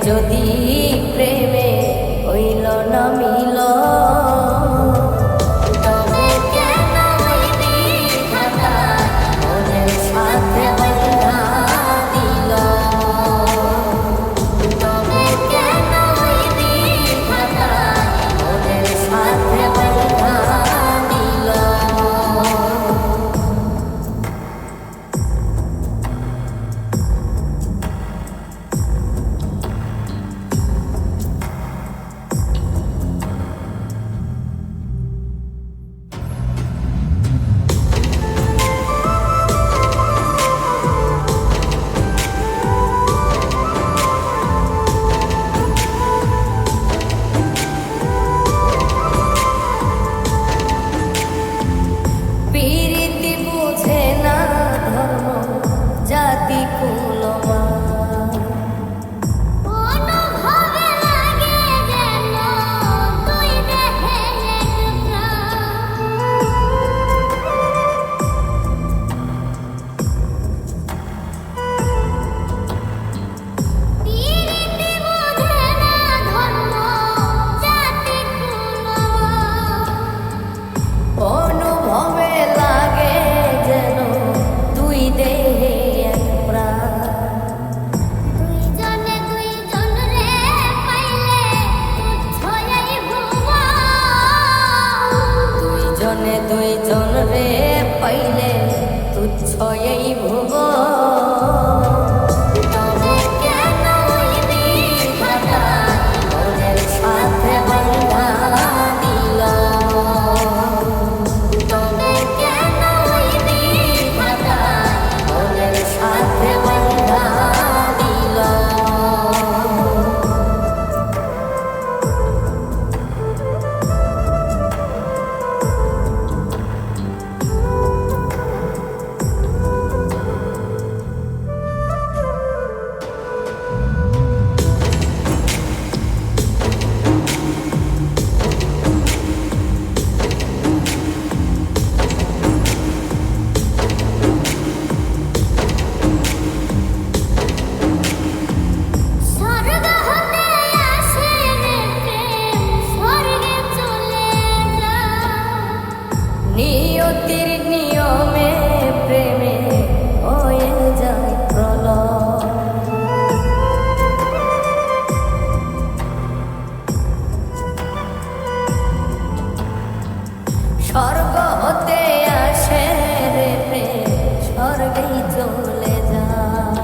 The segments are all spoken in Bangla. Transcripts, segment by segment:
যদি প্রেমে হইল না মিল তবে কেন মনের সাথে বাঁধা দিল তবে কেন মনের সাথে বাঁধা দিল দুইজন রে পাইলে তুচ্ছ এই ভুবন তবে কেন মনের সাথে বাঁধা দিল তবে কেন মনের সাথে বাঁধা দিল নিয়তির নিয়মে প্রেমে হয়ে যায় প্রলয় স্বর্গ হতে আসে রে প্রেম স্বর্গেই চলে যায়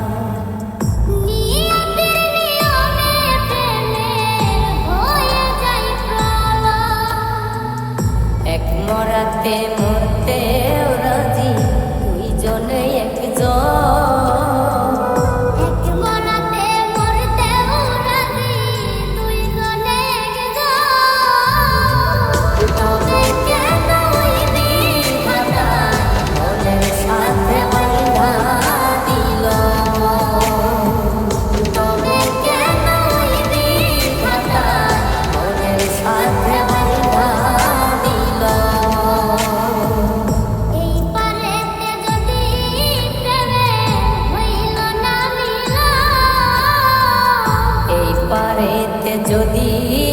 নিয়তির নিয়মে প্রেমে হয়ে যায় প্রলয় এক মরাতে মরতে রাজি দুইজনে একজন এক মরাতে মরতে রাজি দুইজনে একজন তবে কেন মনের সাথে বাঁধা দিল তবে কেন মনের সাথে বাঁধা দিল পারেতে যদি